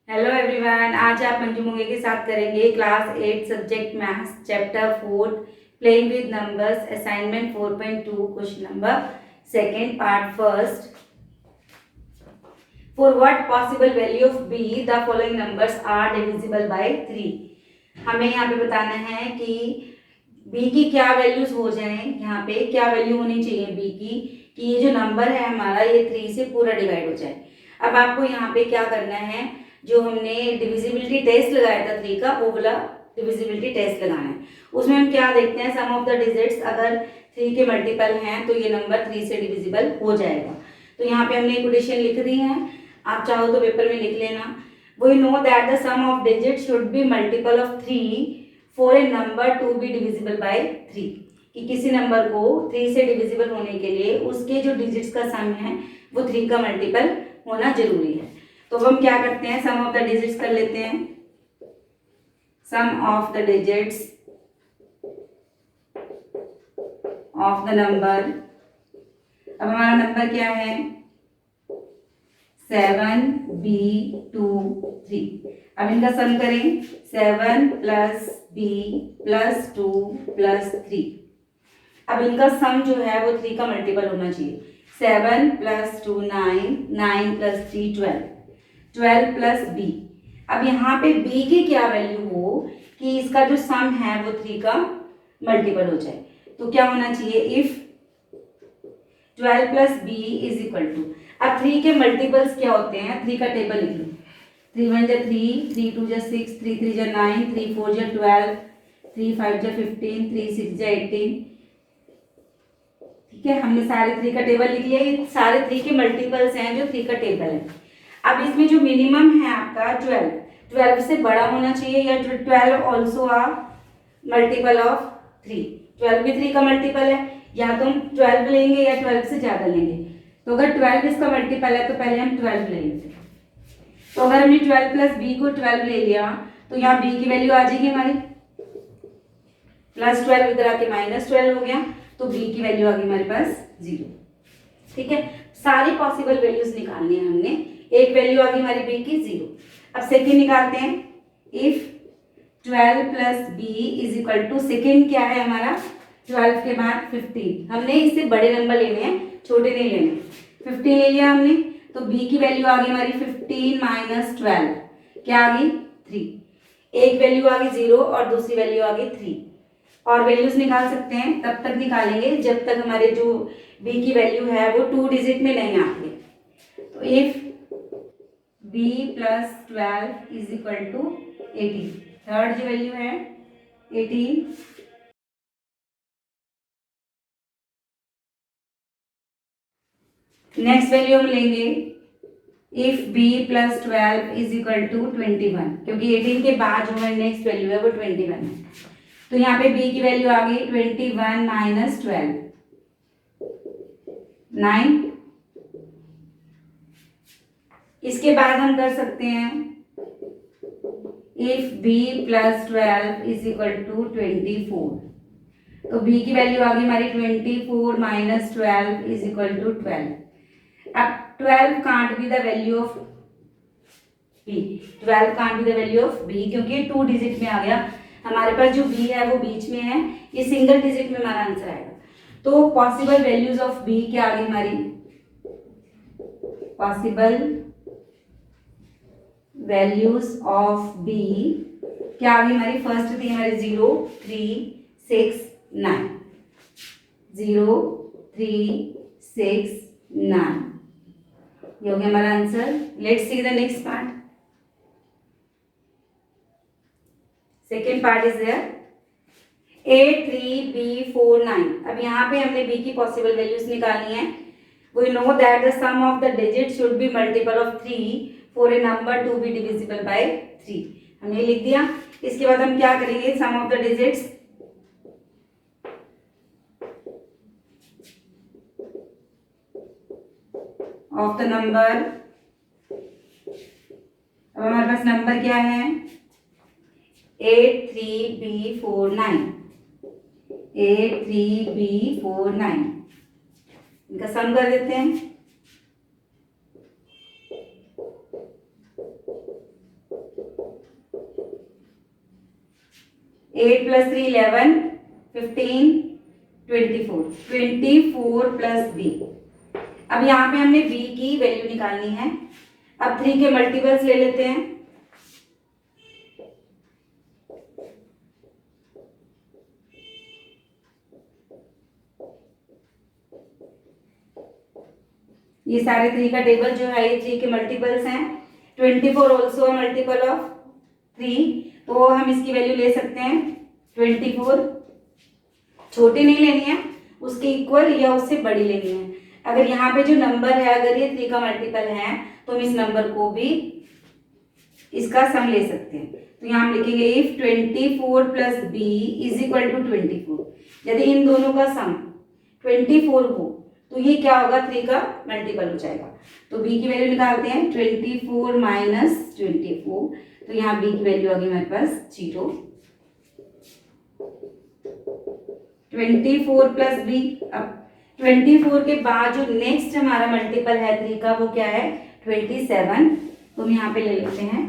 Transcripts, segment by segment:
Hello everyone, आज आप मंजू मुंगे के साथ करेंगे class 8 subject maths chapter 4 playing with numbers assignment 4.2 question number second part first. For what possible value of b the following numbers are divisible by 3। हमें यहाँ पे बताना है कि बी की क्या वैल्यूज हो जाएं, यहाँ पे क्या वैल्यू होनी चाहिए बी की कि ये जो नंबर है हमारा ये 3 से पूरा डिवाइड हो जाए। अब आपको यहाँ पे क्या करना है, जो हमने डिविजिबिलिटी टेस्ट लगाया था 3 का, वो वाला डिविजिबिलिटी टेस्ट लगाना है। उसमें हम क्या देखते हैं, सम ऑफ द डिजिट्स अगर 3 के मल्टीपल हैं तो ये नंबर 3 से डिविजिबल हो जाएगा। तो यहाँ पे हमने इक्वेशन लिख दी है, आप चाहो तो पेपर में लिख लेना। We know that the sum of digit should be multiple of 3 for a number to be divisible by 3, कि किसी नंबर को 3 से डिविजिबल होने के लिए उसके जो डिजिट्स का सम है वो 3 का मल्टीपल होना जरूरी है। तो हम क्या करते हैं, सम ऑफ द डिजिट्स कर लेते हैं। Sum of the digits of the number, अब हमारा नंबर क्या है 7b2 3। अब इनका सम करें 7 प्लस b प्लस 2 प्लस 3। अब इनका सम जो है वो 3 का मल्टीपल होना चाहिए। 7 प्लस 2 9, 9 प्लस 3 12, 12 प्लस b। अब यहाँ पे b की क्या वैल्यू हो कि इसका जो सम है वो 3 का मल्टीपल हो जाए। तो क्या होना चाहिए, if 12 plus b is equal to, अब 3 के मल्टीपल्स क्या होते हैं, 3 का टेबल लिख लो। 3 1 जा 3, 3 2 जा 6, 3 3 जा 9, 3 4 जा 12, 3 5 जा 15, 3 6 जा 18। ठीक है, हमने सारे 3 का टेबल लिख लिया। ये सारे 3 के मल्टीपल्स हैं जो 3 का टेबल है। अब इसमें जो मिनिमम है आपका 12, 12 से बड़ा होना चाहिए, या 12 ऑल्सो आ मल्टीपल ऑफ 3। 12 भी 3 का मल्टीपल है, या तो हम 12 लेंगे या 12 से ज्यादा लेंगे। तो अगर 12 इसका मल्टीपल है तो पहले हम 12 ले लेते हैं। तो अगर हमने 12 प्लस बी को 12 ले लिया तो यहाँ बी की वैल्यू आ जाएगी हमारी प्लस 12, इधर आके माइनस 12 हो गया, तो बी की वैल्यू आ गई हमारे पास 0। ठीक है, सारी पॉसिबल वैल्यूज निकालनी है हमने। एक वैल्यू आ गई हमारी बी की 0। अब सेकेंड निकालते हैं। If 12 plus B is equal to, second क्या है हमारा 12 के बाद 15। हमने इससे बड़े नंबर लेने हैं, छोटे नहीं लेने। 15 ले लिया हमने, तो b की वैल्यू आ गई हमारी 15 माइनस 12, क्या आ गई 3। एक वैल्यू आ गई 0 और दूसरी वैल्यू आ गई 3। और वैल्यूज निकाल सकते हैं, तब तक निकालेंगे जब तक हमारे जो b की वैल्यू है वो 2 डिजिट में नहीं आती है। तो if b plus 12 is equal to 18, third जो वैल्यू है 18। नेक्स्ट वैल्यू हम लेंगे if b plus 12 is equal to 21, क्योंकि 18 के बाद जो हमारी नेक्स्ट वैल्यू है वो 21 है। तो यहाँ पे b की वैल्यू आ गई 21 माइनस 12, 9। इसके बाद हम कर सकते हैं if b plus 12 is equal to 24, तो b की वैल्यू आ गई हमारी 24 माइनस 12 इज इक्वल टू 12। अब 12 can't be the value of b, 12 can't be the value of b, क्योंकि 2 डिजिट में आ गया। हमारे पास जो b है वो बीच में है, ये सिंगल डिजिट में हमारा आंसर आएगा। तो पॉसिबल वैल्यूज ऑफ b क्या आ गई हमारी, पॉसिबल वैल्यूज ऑफ b क्या आ गई हमारी, फर्स्ट थी हमारी 0 3 6 9, 0 3 6 9, ये हो गया हमारा answer. Let's see the next part. Second part is there 8 3 b 4 9। अब यहाँ पे हमने b की पॉसिबल वैल्यूज निकालनी है। We know that the sum of the digit should be multiple of 3 for a number to be divisible by 3। हमने लिख दिया। इसके बाद हम क्या करेंगे, sum of the digits of the number. अब हमारे पास नंबर क्या है 8 3 b 4 9, 8 3 b 4 9। इनका सम कर देते हैं। 8 + 3 11 15 24 24 प्लस बी। अब यहाँ पे हमने बी की वैल्यू निकालनी है। अब 3 के मल्टीपल्स ले लेते हैं। ये सारे 3 का टेबल जो है ये 3 के मल्टीपल्स हैं। 24 ऑल्सो अ मल्टीपल ऑफ 3, तो हम इसकी वैल्यू ले सकते हैं 24। छोटी नहीं लेनी है, उसके इक्वल या उससे बड़ी लेनी है। अगर यहाँ पे जो नंबर है अगर ये 3 का मल्टीपल है तो हम इस नंबर को भी इसका सम ले सकते हैं। तो यहाँ हम लिखेंगे if 24 plus B is equal to 24। यदि इन दोनों का सम 24 हो तो ये क्या होगा, 3 का मल्टीपल हो जाएगा। तो b की वैल्यू निकालते हैं 24 माइनस 24, तो यहाँ b की वैल्यू आ गई हमारे पास 0। 24 प्लस b। अब 24 के बाद जो नेक्स्ट हमारा मल्टीपल है 3 का वो क्या है 27। तो हम यहाँ पे ले लेते हैं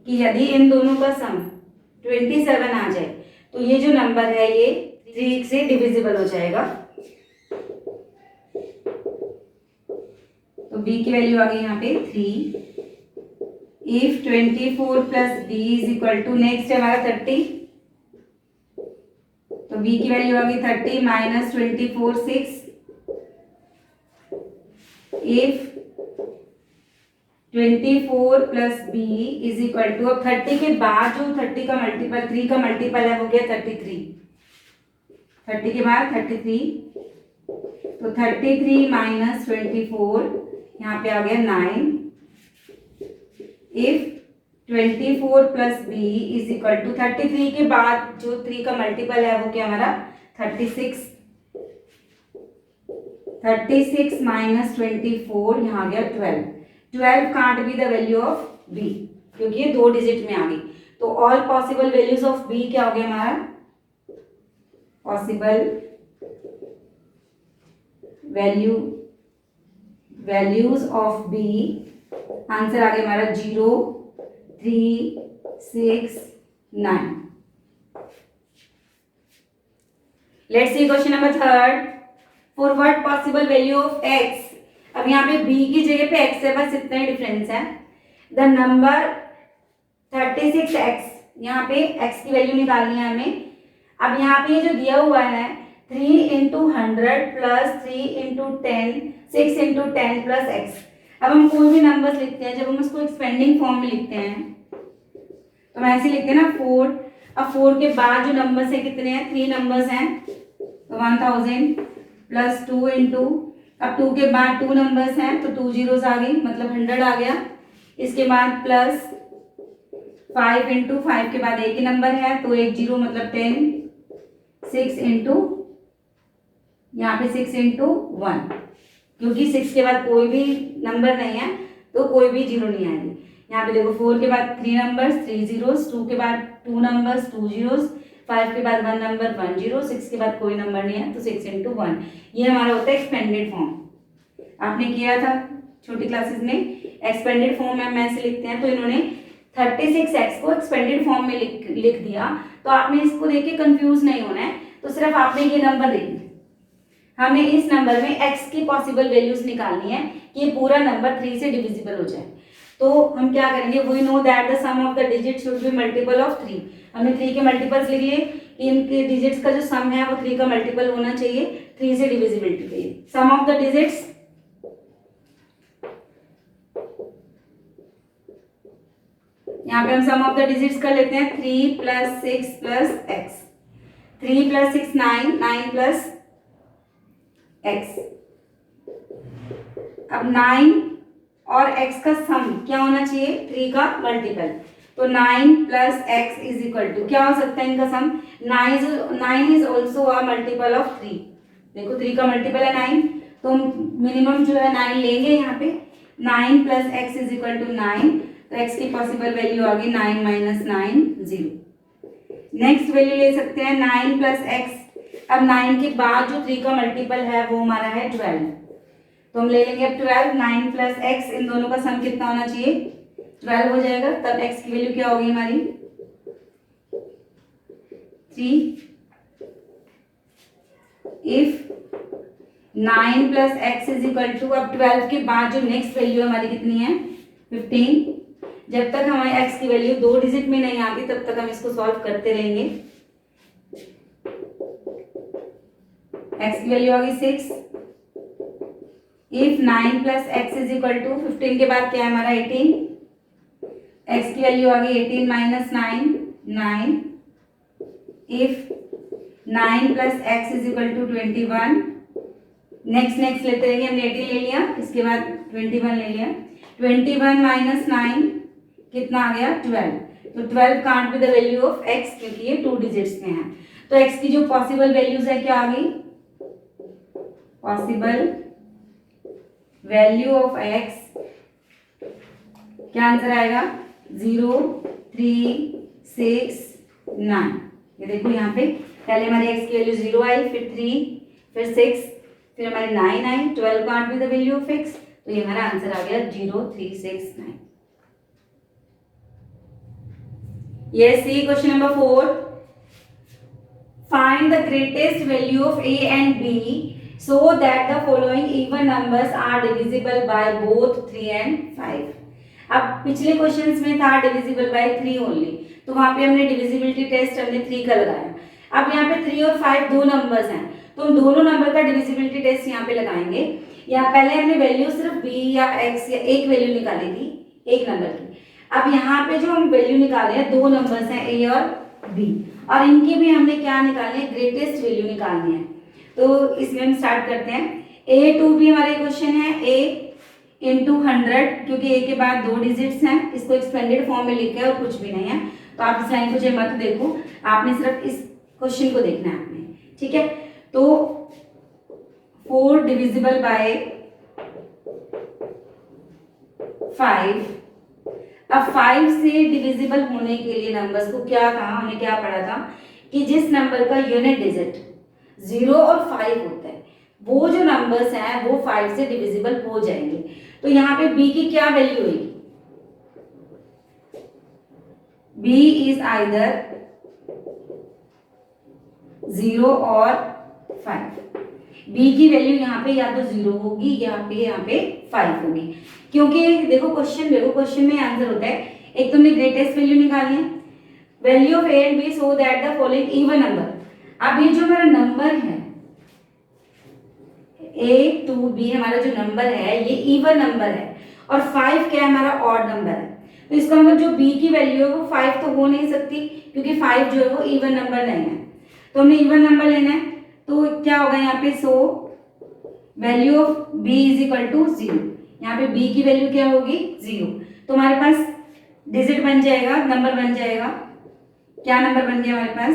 कि यदि इन दोनों का सम 27 आ जाए तो ये जो नंबर है ये 3 से डिविजिबल हो जाएगा। तो b की वैल्यू आ गई यहाँ पे 3। If 24 plus b is equal to next है हमारा 30, तो b की वैल्यू आ गई 30 minus 24 6। If 24 plus b is equal to, अब 30 के बाद जो 30 का मल्टीपल 3 का मल्टीपल है वो क्या 33। 30 के बाद 33, तो 33 माइनस 24 यहाँ पे आ गया 9। If 24 plus B is equal to 33 के बाद जो 3 का मल्टीपल है वो क्या हमारा 36। 36 माइनस 24 यहाँ आ गया 12। 12 can't be the value of B, क्योंकि ये 2 डिजिट में आ गई। तो all possible values of B क्या हो गया हमारा, possible values of B, answer आ गया हमारा 0 3 6 9। Let's see question number 3। For what possible value of x। अब यहाँ पे b की जगह पे x है, बस इतना ही डिफरेंस है। द नंबर 36x, यहाँ पे x की वैल्यू निकालनी है हमें। अब यहाँ पे जो दिया हुआ है 3 × 100 प्लस 3 × 10 6 × 10 प्लस x। अब हम कोई भी नंबर्स लिखते हैं, जब हम उसको एक्सपेंडिंग फॉर्म में लिखते हैं तो हम ऐसे लिखते हैं ना 4। अब 4 के बाद जो नंबर्स हैं कितने हैं, 3 नंबर्स हैं, तो 1000 प्लस 2 × अब 2 के बाद 2 नंबर्स हैं तो 2 zeros आ गई, मतलब 100 आ गया। इसके बाद प्लस 5 × 5 के बाद एक ही नंबर है तो 1 0 मतलब 10। 6 × यहाँ पे 6 × 1, क्योंकि 6 के बाद कोई भी नंबर नहीं है तो कोई भी 0 नहीं आएगी। यहाँ पे देखो 4 के बाद 3 नंबर्स 3 zeros, 2 के बाद 2 नंबर्स 2 zeros, 5 के बाद 1 नंबर 1 0, 6 के बाद कोई नंबर नहीं है तो 6 × 1। ये हमारा होता है एक्सपेंडेड फॉर्म। आपने किया था छोटी क्लासेस में, एक्सपेंडेड फॉर्म में हम ऐसे लिखते हैं। तो इन्होंने 36x को एक्सपेंडेड फॉर्म में लिख दिया, तो आपने इसको देख के कंफ्यूज नहीं होना है। तो सिर्फ आपने ये नंबर देखना, हमें इस नंबर में x की पॉसिबल वैल्यूज निकालनी है कि ये पूरा नंबर 3 से डिविजिबल हो जाए। तो हम क्या करेंगे, we know that the sum of the digit should be multiple of 3। हमने 3 के मल्टीपल्स लिख लिए कि इनके डिजिट्स का जो सम है वो 3 का मल्टीपल होना चाहिए 3 से डिविजिबिलिटी के लिए। सम ऑफ द डिजिट्स, यहाँ पे हम सम ऑफ द डिजिट्स कर लेते हैं 3 + 6 + x। 3 + 6 9, 9 + x। अब 9 और x का सम क्या होना चाहिए, 3 का मल्टीपल। तो 9 + x इज इक्वल टू क्या हो सकता है इनका सम, 9 is also a multiple of 3। देखो 3 का मल्टीपल है 9, तो मिनिमम जो है 9 लेंगे यहाँ पे। 9 + x इज इक्वल टू 9, तो x की पॉसिबल वैल्यू आ गई 9 - 9 0। नेक्स्ट वैल्यू ले सकते हैं 9 + x। अब 9 के बाद जो 3 का मल्टीपल है वो हमारा है 12, तो हम ले लेंगे अब 12। 9 + x, इन दोनों का सम कितना होना चाहिए 12 हो जाएगा। तब x की वैल्यू क्या होगी हमारी 3 if 9 plus x is equal to, अब 12 के बाद जो नेक्स्ट वैल्यू हमारी कितनी है 15, जब तक हमारे x की वैल्यू 2 डिजिट में नहीं आती तब तक हम इसको सॉल्व करते रहेंगे। x की वैल्यू आ गई 6 if 9 plus x is equal to 15 के बाद क्या है हमारा 18, x की वैल्यू आ गई 18 minus 9 if 9 plus x is equal to 21, next लेते रहेंगे, हमने 18 ले लिया, इसके बाद 21 ले लिया, 21 माइनस 9 कितना आ गया 12, तो 12 can't be the value of x क्योंकि ये 2 डिजिट्स में है। तो x की जो पॉसिबल वैल्यूज है क्या आ गई, पॉसिबल वैल्यू ऑफ x, क्या आंसर आएगा 0 3 6 9। ये देखो यहाँ पे पहले हमारे x की वैल्यू 0 आई, फिर 3, फिर 6, फिर हमारे 9 आई, 12 can't be the value of x, तो ये हमारा आंसर आ गया 0 3 6 9। Yes, see question number 4. Find the greatest value of a and b so that the following even numbers are divisible by both 3 and 5. अब पिछले क्वेश्चंस में था divisible by 3 only, तो वहां पे हमने डिविजिबिलिटी टेस्ट हमने 3 का लगाया। अब यहाँ पे 3 और 5 दो नंबर्स हैं, तो हम दोनों नंबर का डिविजिबिलिटी टेस्ट यहाँ पे लगाएंगे। यहाँ पहले हमने वैल्यू सिर्फ b या x या एक वैल्यू निकाली थी एक नंबर की। अब यहाँ पे जो हम वैल्यू निकाले हैं दो नंबर्स हैं a और b, और इनकी भी हमने क्या निकालनी है, ग्रेटेस्ट वैल्यू निकालनी है। तो इसमें हम स्टार्ट करते हैं। a टू b हमारे क्वेश्चन है a इंटू 100, क्योंकि a के बाद 2 डिजिट्स हैं, इसको एक्सपेंडेड फॉर्म में लिखा है और कुछ भी नहीं है, तो आप इस लाइन को जो मत देखो, आपने सिर्फ इस क्वेश्चन को देखना है आपने, ठीक है। तो 4 डिविजिबल बाय 5, अब 5 से डिविजिबल होने के लिए नंबर्स को क्या था, हमने क्या पढ़ा था कि जिस नंबर का यूनिट डिजिट 0 और 5 होता है वो जो नंबर्स हैं वो 5 से डिविजिबल हो जाएंगे। तो यहाँ पे b की क्या वैल्यू होगी, b इज आइदर 0 और 5। b की वैल्यू यहाँ पे या तो 0 होगी या यहाँ पे 5 होगी, क्योंकि देखो क्वेश्चन में आंसर होता है, एक तुमने ग्रेटेस्ट वैल्यू निकालनी है, value of a and b so that the following even number. अब ये जो हमारा नंबर है a टू b, हमारा जो नंबर है ये इवन नंबर है, और 5 क्या है हमारा ऑड नंबर है, तो इसका मतलब जो b की वैल्यू है वो 5 तो हो नहीं सकती, क्योंकि 5 जो है वो इवन नंबर नहीं है। तो हमने इवन नंबर लेना है, तो क्या होगा यहाँ पे, so value of b is equal to 0, यहाँ पे b की वैल्यू क्या होगी 0, तो हमारे पास डिजिट बन जाएगा, नंबर बन जाएगा, क्या नंबर बन गया हमारे पास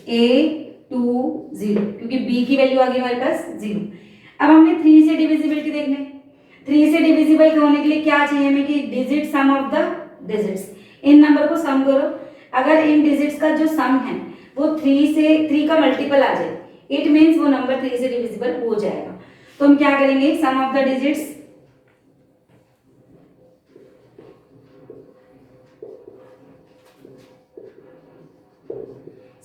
a टू 0, क्योंकि b की वैल्यू आ गई हमारे पास 0। अब हमने 3 से डिविजिबिलिटी देखने, 3 से डिविजिबल होने के लिए क्या चाहिए हमें कि digit some of the digits, in number को सम करो, अगर इन डिजिट्स का जो सम है वो 3 का मल्टीपल आ जाए, इट मीन्स वो नंबर 3 से डिविजिबल हो जाएगा। तो हम क्या करेंगे, sum of the digits,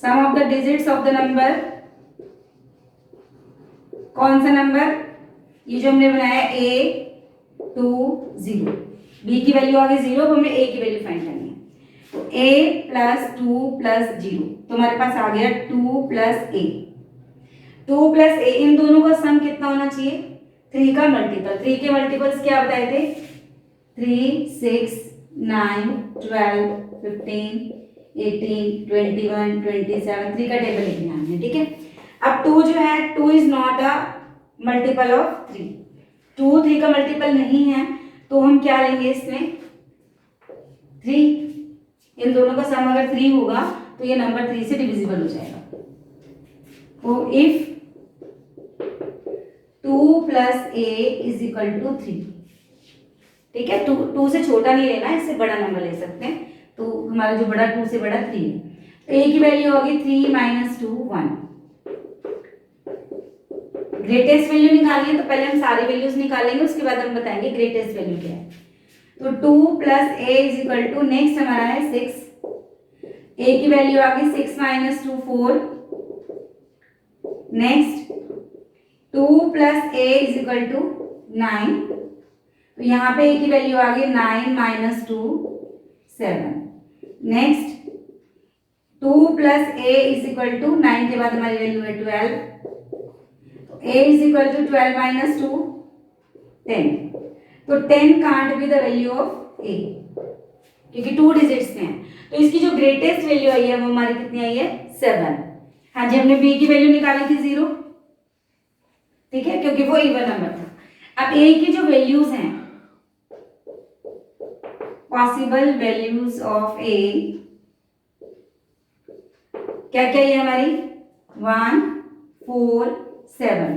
sum of the digits of the number, कौन सा नंबर, ये जो हमने बनाया a टू 0, b की वैल्यू आ गई 0, अब हमें a की वैल्यू फाइंड करनी है, तो a प्लस 2 प्लस 0, तो हमारे पास आ गया 2 प्लस a, 2 प्लस a, इन दोनों का सम कितना होना चाहिए 3 का मल्टीपल, 3 के मल्टीपल्स क्या बताए थे 3 6 9 12 15 18 21 27, 3 का टेबल लिखना है, ठीक है। अब 2 जो है 2 is not a multiple of 3, 2 3 का मल्टीपल नहीं है, तो हम क्या लेंगे इसमें 3, इन दोनों का सम अगर 3 होगा तो ये नंबर 3 से डिविजिबल हो जाएगा। तो if 2 plus a is equal to 3, ठीक है, 2 से छोटा नहीं लेना, इससे बड़ा नंबर ले सकते हैं, तो हमारा जो बड़ा 2 से बड़ा 3 है, तो a की वैल्यू होगी 3 माइनस 2 1। ग्रेटेस्ट वैल्यू निकालनी है तो पहले हम सारी वैल्यूज निकालेंगे, उसके बाद हम बताएंगे ग्रेटेस्ट वैल्यू क्या है। तो 2 plus a is equal to, next हमारा है 6, ए की वैल्यू आ गई 6 minus 2 4। Next 2 plus A is equal to 9। तो यहाँ पे ए की वैल्यू आ गई 9 minus 2 7। Next 2 plus A is equal to 9 के बाद हमारी वैल्यू है 12। तो A is equal to 12 minus 2 10। तो 10 can't be the value of A, क्योंकि 2 डिजिट्स में है। तो इसकी जो ग्रेटेस्ट वैल्यू आई है वो हमारी कितनी आई है 7। हाँ जी, हमने बी की वैल्यू निकाली थी 0, ठीक है, क्योंकि वो इवन नंबर था। अब ए की जो वैल्यूज हैं, पॉसिबल वैल्यूज ऑफ ए क्या क्या है हमारी 1 4 7,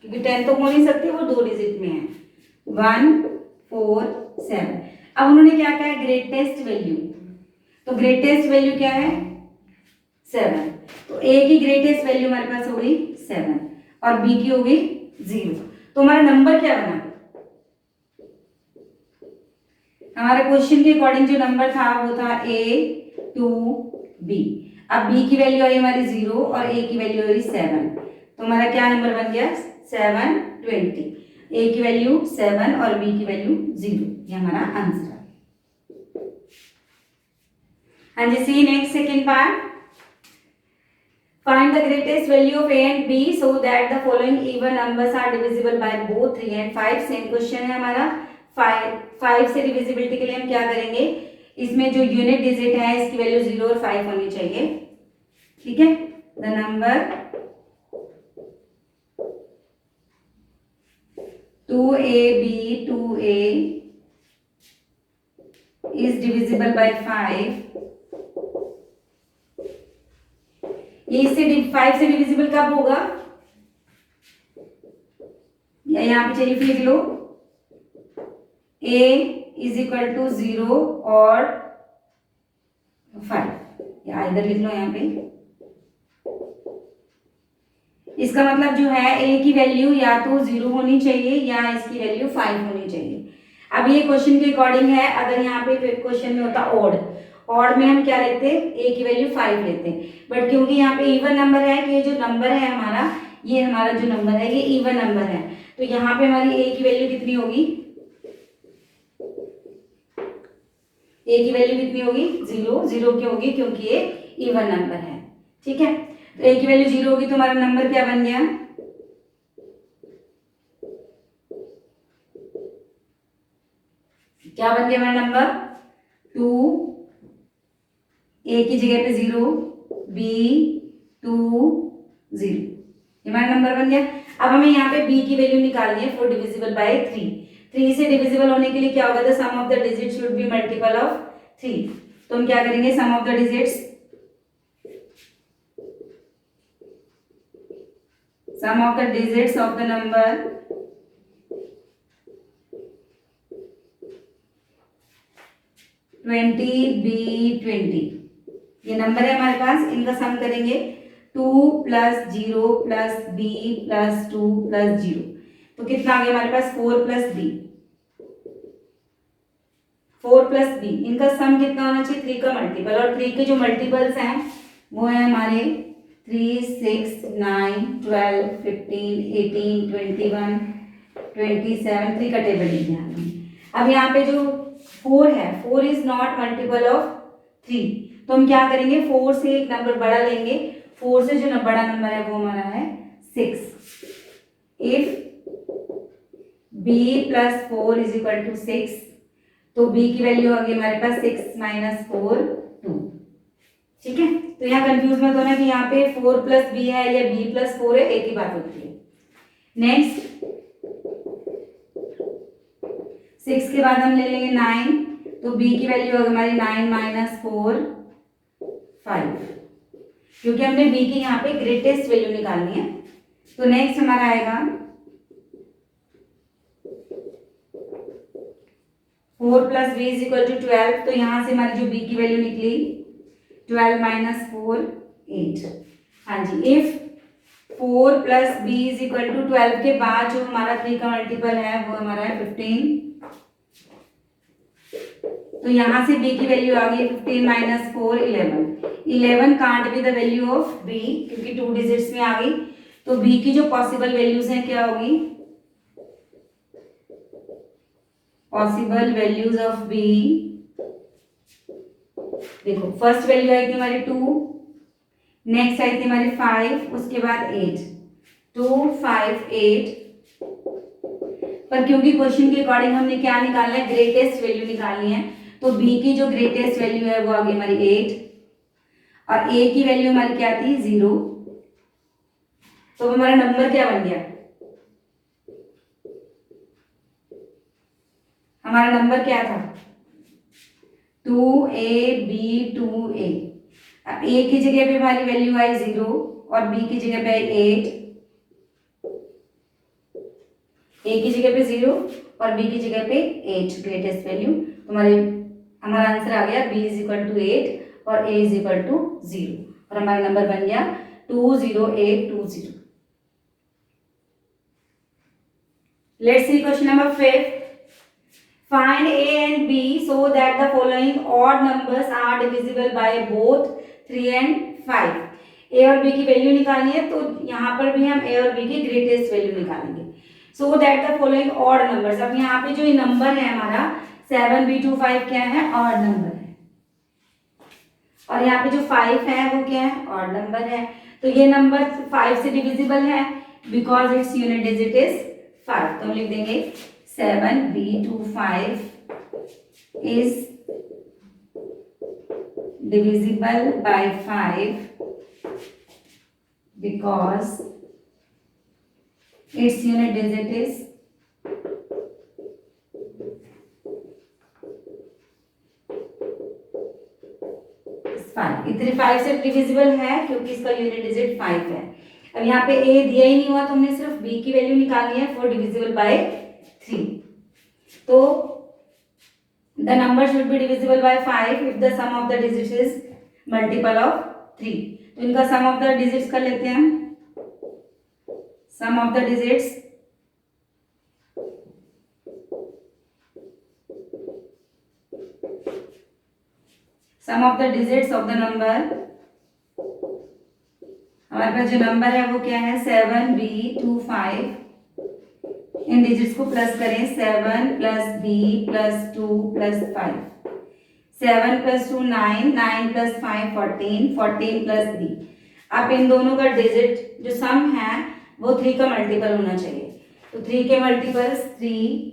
क्योंकि 10 तो हो नहीं सकती, वो 2 डिजिट में है। 1 4 7। अब उन्होंने क्या कहा है ग्रेटेस्ट वैल्यू, तो ग्रेटेस्ट वैल्यू क्या है 7। तो ए की ग्रेटेस्ट वैल्यू हमारे पास हो गई 7 और बी की हो गई 0। तो हमारा नंबर क्या बना, हमारे क्वेश्चन के अकॉर्डिंग जो नंबर था वो था ए टू बी। अब बी की वैल्यू आई हमारी 0 और ए की वैल्यू आई 7। तो हमारा क्या नंबर बन गया 7 20। ए की वैल्यू 7 और बी की वैल्यू 0, ये हमारा आंसर है। हाँ जी, see next second part. Find the greatest value of a and b so that the following even numbers are divisible by both 3 and 5। Same question है हमारा। 5 से डिविजिबिलिटी के लिए हम क्या करेंगे, इसमें जो यूनिट डिजिट है इसकी वैल्यू 0 और 5 होनी चाहिए, ठीक है। The number 2ab is divisible by 5। ये इससे 5 से डिविजिबल कब होगा, या यहाँ पे चलिए लिख लो a इज इक्वल टू 0 और 5, या इधर लिख लो यहाँ पे। इसका मतलब जो है a की वैल्यू या तो 0 होनी चाहिए या इसकी वैल्यू 5 होनी चाहिए। अब ये क्वेश्चन के अकॉर्डिंग है, अगर यहाँ पे क्वेश्चन में होता ऑड में हम क्या लेते हैं a की वैल्यू 5 लेते हैं, बट क्योंकि यहाँ पे इवन नंबर है कि ये जो नंबर है हमारा, ये हमारा जो नंबर है ये इवन नंबर है, तो यहाँ पे हमारी a की वैल्यू कितनी होगी, a की वैल्यू कितनी होगी 0। 0 क्यों होगी, क्योंकि ये इवन नंबर है, ठीक है। तो a की वैल्यू 0 होगी तो हमारा नंबर क्या बन गया, क्या बन गया हमारा नंबर 2, a की जगह पे 0, b 2 0, ये हमारा नंबर बन गया। अब हमें यहाँ पे b की वैल्यू निकालनी है 4 डिविजिबल बाय 3। 3 से डिविजिबल होने के लिए क्या होगा, the sum of the digit should be multiple of 3। तो हम क्या करेंगे, sum of the digits, sum of the digits of the number 20 b 20, ये नंबर है हमारे पास, इनका सम करेंगे 2 plus 0 plus b plus 2 plus 0, तो कितना आ गया हमारे पास 4 प्लस b, 4 प्लस b, इनका सम कितना होना चाहिए 3 का मल्टीपल, और 3 के जो मल्टीपल्स हैं वो है हमारे 3 6 9 12 15 18 21 27, 3 का टेबल लिख दिया हमने। अब यहाँ पे जो 4 है, 4 इज नॉट मल्टीपल ऑफ 3, तो हम क्या करेंगे 4 से एक नंबर बड़ा लेंगे, 4 से जो बड़ा नंबर है वो हमारा है 6। If b plus 4 is equal to 6, तो b की वैल्यू आ गई हमारे पास 6 माइनस 4 2, ठीक है। तो यहाँ कंफ्यूज मत होना कि यहाँ पे 4 प्लस बी है या b प्लस 4 है, एक ही बात होती है। नेक्स्ट 6 के बाद हम ले लेंगे 9, तो b की वैल्यू होगी हमारी 9 माइनस 4 5, क्योंकि हमने b की यहाँ पे ग्रेटेस्ट वैल्यू निकालनी है। तो नेक्स्ट हमारा आएगा 4 plus B is equal to 12, तो यहाँ से हमारी जो b की वैल्यू निकली 12 माइनस 4 8। हाँ जी, if 4 plus B is equal to 12 के बाद जो हमारा 3 का मल्टीपल है वो हमारा है 15, तो यहाँ से b की वैल्यू आ गई 15 minus 4 11। 11 can't be the value of B, क्योंकि 2 डिजिट्स में आ गई। तो बी की जो पॉसिबल वैल्यूज हैं क्या होगी, पॉसिबल वैल्यूज ऑफ बी, देखो फर्स्ट वैल्यू आई थी हमारी 2, नेक्स्ट आई थी हमारी 5, उसके बाद 8, 2 5 8। पर क्योंकि क्वेश्चन के अकॉर्डिंग हमने क्या निकालना है, ग्रेटेस्ट वैल्यू निकालनी है, तो बी की जो ग्रेटेस्ट वैल्यू है वो आ गई हमारी 8 और ए की वैल्यू हमारी क्या थी 0। तो हमारा नंबर क्या बन गया, हमारा नंबर क्या था 2ab 2a। अब ए की जगह पे हमारी वैल्यू आई 0 और बी की जगह पे आई 8, ए की जगह पे 0 और बी की जगह पे 8 ग्रेटेस्ट वैल्यू। तो हमारा आंसर आ गया b इज इक्वल टू 8 और a इज इक्वल टू 0 और हमारा नंबर बन गया 20820। Let's see question number 5। Find a and b so that the following odd numbers are divisible by both 3 and 5। a और b की value निकालनी है, तो यहाँ पर भी हम a और b की ग्रेटेस्ट वैल्यू निकालेंगे। so that the following odd numbers, अब यहाँ पे जो ये नंबर है हमारा 7b25 क्या है, odd नंबर है, और यहाँ पे जो 5 है वो क्या है, odd नंबर है। तो ये नंबर 5 से डिविजिबल है because its unit digit is 5। तो हम लिख देंगे 7b25 is divisible by 5 because its unit digit is 5। इतने 5 से डिविजिबल है क्योंकि इसका यूनिट डिजिट 5 है। अब यहाँ पे a दिया ही नहीं हुआ तो हमने सिर्फ b की वैल्यू निकालनी है फॉर डिविजिबल बाय 3। तो the number should be divisible by 5 if the sum of the digits is multiple of 3। तो इनका sum of the digits कर लेते हैं। sum of the digits of the number, हमारे पास जो नंबर है वो क्या है 7b25। इन डिजिट्स को प्लस करें 7 plus b plus 2 plus 5, 7 plus 2 9, 9 plus 5 14, 14 plus b। अब इन दोनों का डिजिट जो सम है वो 3 का मल्टीपल होना चाहिए। तो 3 के मल्टीपल्स 3,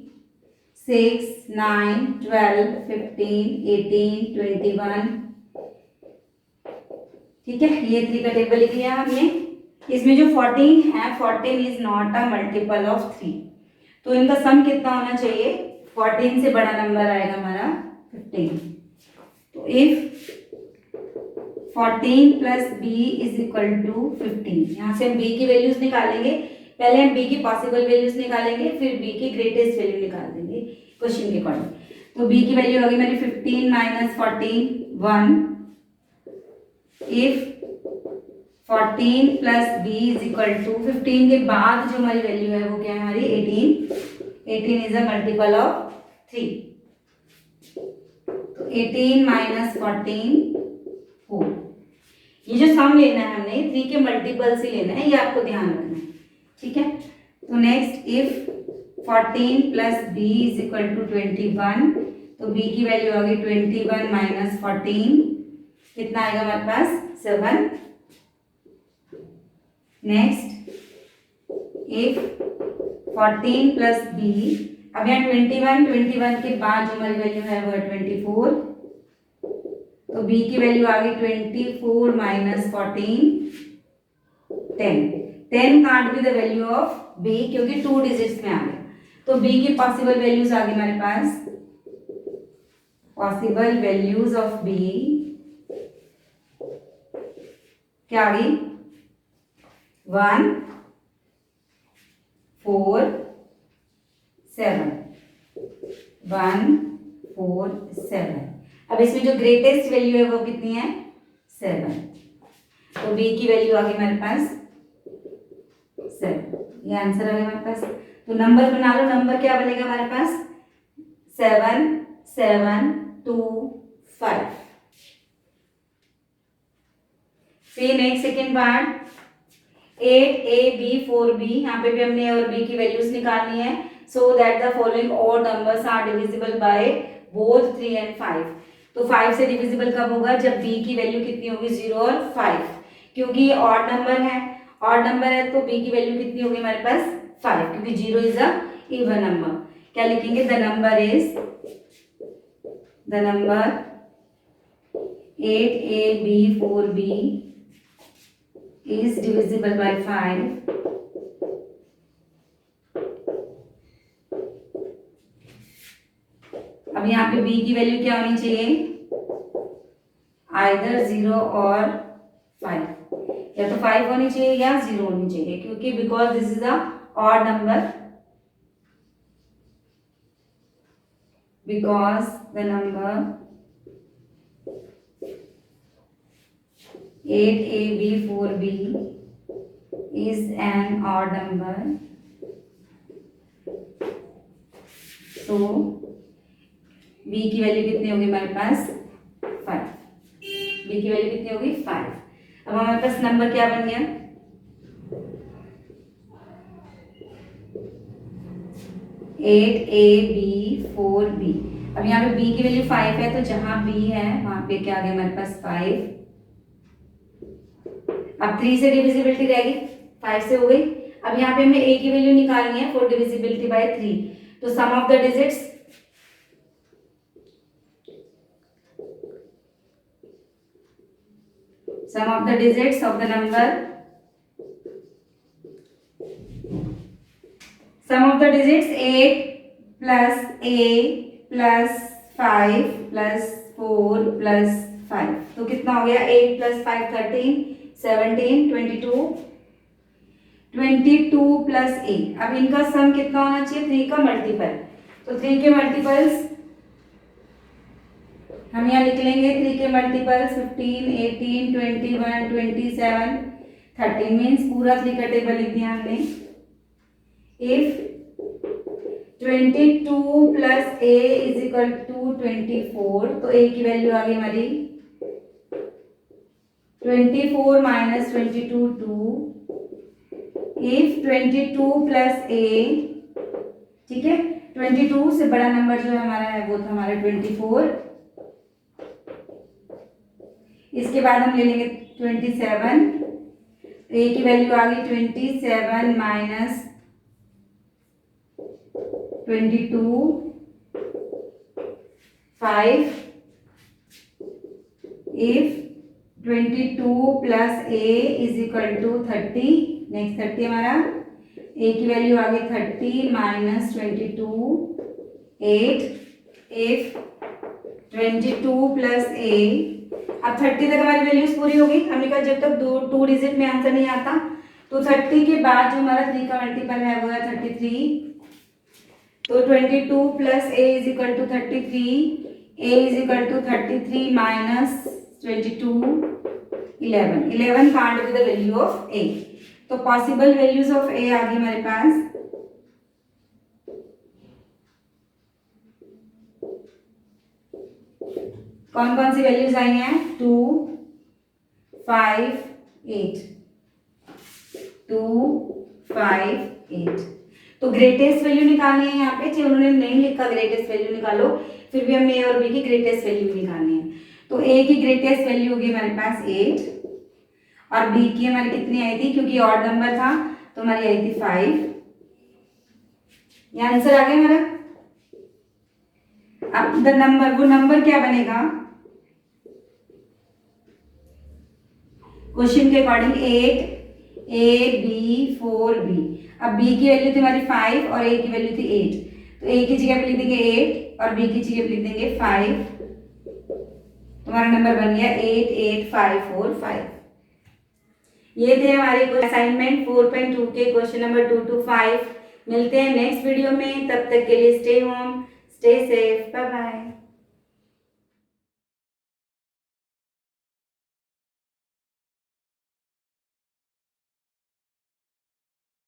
6, 9, 12, 15, 18, 21। ठीक है, ये 3 का टेबल लिख लिया हमने। इसमें जो 14 है 14 is not a multiple of 3। तो इनका सम कितना होना चाहिए, 14 से बड़ा नंबर आएगा हमारा 15। तो if 14 plus b is equal to 15, यहाँ से हम b की वैल्यूज निकालेंगे। पहले हम b की पॉसिबल वैल्यूज निकालेंगे, फिर b की ग्रेटेस्ट वैल्यू निकाल देंगे क्वेश्चन के अकॉर्डिंग। तो b की वैल्यू होगी मेरी 15 minus 14 1। If 14 plus b is equal to 15 के बाद जो हमारी वैल्यू है वो क्या है हमारी 18। 18 इज अ मल्टीपल ऑफ 3। तो 18 माइनस 14 4। ये जो सम लेना है हमने 3 के मल्टीपल से लेना है, ये आपको ध्यान रखना है। ठीक है, तो next if 14 plus b is equal to 21, तो b की वैल्यू आ गई 21 माइनस 14, कितना आएगा हमारे पास 7। नेक्स्ट इफ 14 प्लस b, अब यहाँ 21 के बाद जो हमारी वैल्यू है वो है 24। तो b की वैल्यू आ गई 24 minus 14 10। 10 can't be the value of b क्योंकि 2 डिजिट्स में आ गया। तो b की पॉसिबल वैल्यूज आ गई हमारे पास, पॉसिबल वैल्यूज ऑफ b क्या आ गई 1 4 7, 1 4 7। अब इसमें जो ग्रेटेस्ट वैल्यू है वो कितनी है 7। तो b की वैल्यू आ गई हमारे पास 7। ये आंसर आ गया हमारे पास। तो नंबर बना लो, नंबर क्या बनेगा हमारे पास 7 7 2 5। फिर next second part 8ab 4b, यहाँ पे भी हमने a और b की वैल्यूज निकालनी है। So that the following odd numbers are divisible by both 3 and 5। तो 5 से डिविजिबल कब होगा, जब b की वैल्यू कितनी होगी 0 और 5, क्योंकि ये ऑड नंबर है। ऑड नंबर है तो b की वैल्यू कितनी होगी हमारे पास 5, क्योंकि 0 इज अ इवन नंबर। क्या लिखेंगे, the number 8ab 4b is divisible by 5 अब यहाँ पे b की वैल्यू क्या होनी चाहिए, आइदर 0 और 5, या तो 5 होनी चाहिए या 0 होनी चाहिए, क्योंकि because this is a odd number, because the number 8ab 4b is an odd number, so b की वैल्यू कितनी होगी हमारे पास 5, b की वैल्यू कितनी होगी 5। अब हमारे पास नंबर क्या बन गया, एट ए बी 4b। अब यहाँ पे b की वैल्यू 5 है, तो जहां b है वहां पे क्या आ गया हमारे पास 5। अब 3 से डिविजिबिलिटी रहेगी, 5 से हो गई। अब यहाँ पे हमें a की वैल्यू निकालनी है फॉर डिविजिबिलिटी बाय 3। तो sum of the digits, sum of the digits of the number, sum of the digits 8 plus a plus 5 plus 4 plus 5, तो कितना हो गया 8 plus 5 13 17 22 22 plus a। अब इनका सम कितना होना चाहिए, 3 का मल्टीपल, तो 3 के मल्टीपल्स हम यहाँ लिख लेंगे। 3 के मल्टीपल्स 15 18 21 27 30 मीन्स पूरा 3 का टेबल लिख दिया हमने। If 22 plus a is equal to 24, तो a की वैल्यू आ गई हमारी 24 माइनस 22 2। इफ 22 प्लस a, ठीक है, 22 से बड़ा नंबर जो हमारा है वो था हमारा 24। इसके बाद हम ले लेंगे 27, a की वैल्यू आ गई 27 minus 22 5। If 22 plus a is equal to 30, next 30 हमारा, a की वैल्यू आ गई 30 माइनस 22 8। इफ 22 प्लस a, अब 30 तक हमारी वैल्यूज पूरी होगी। हमने कहा जब तक टू डिजिट में आंसर नहीं आता, तो 30 के बाद जो हमारा 3 का मल्टीपल है वो है 33। तो 22 plus a is equal to 33, a is equal to 33 minus 22 11। 11 can't with the value of a, तो पॉसिबल वैल्यूज ऑफ a आ गई हमारे पास कौन कौन सी वैल्यूज आई हैं, 2 5 8 2 5 8। तो ग्रेटेस्ट वैल्यू निकालनी है यहाँ पे, जो उन्होंने नहीं लिखा ग्रेटेस्ट वैल्यू निकालो, फिर भी हमें a और b की ग्रेटेस्ट वैल्यू निकालनी है। तो a की ग्रेटेस्ट वैल्यू होगी हमारे पास 8 और b की हमारी कितनी आई थी, क्योंकि ऑड नंबर था तो हमारी आई थी 5। ये आंसर आ गया हमारा। अब द नंबर, वो नंबर क्या बनेगा क्वेश्चन के अकॉर्डिंग 8 a b 4b। अब b की वैल्यू थी हमारी 5 और a की वैल्यू थी 8, तो a की जगह पे लिख देंगे 8 और b की जगह पे लिख देंगे 5। तुम्हारा नंबर बन गया 8 8 5 4 5। ये थे हमारे असाइनमेंट 4.2 के क्वेश्चन नंबर 2 to 5। मिलते हैं नेक्स्ट वीडियो में, तब तक के लिए stay home, stay safe, bye bye.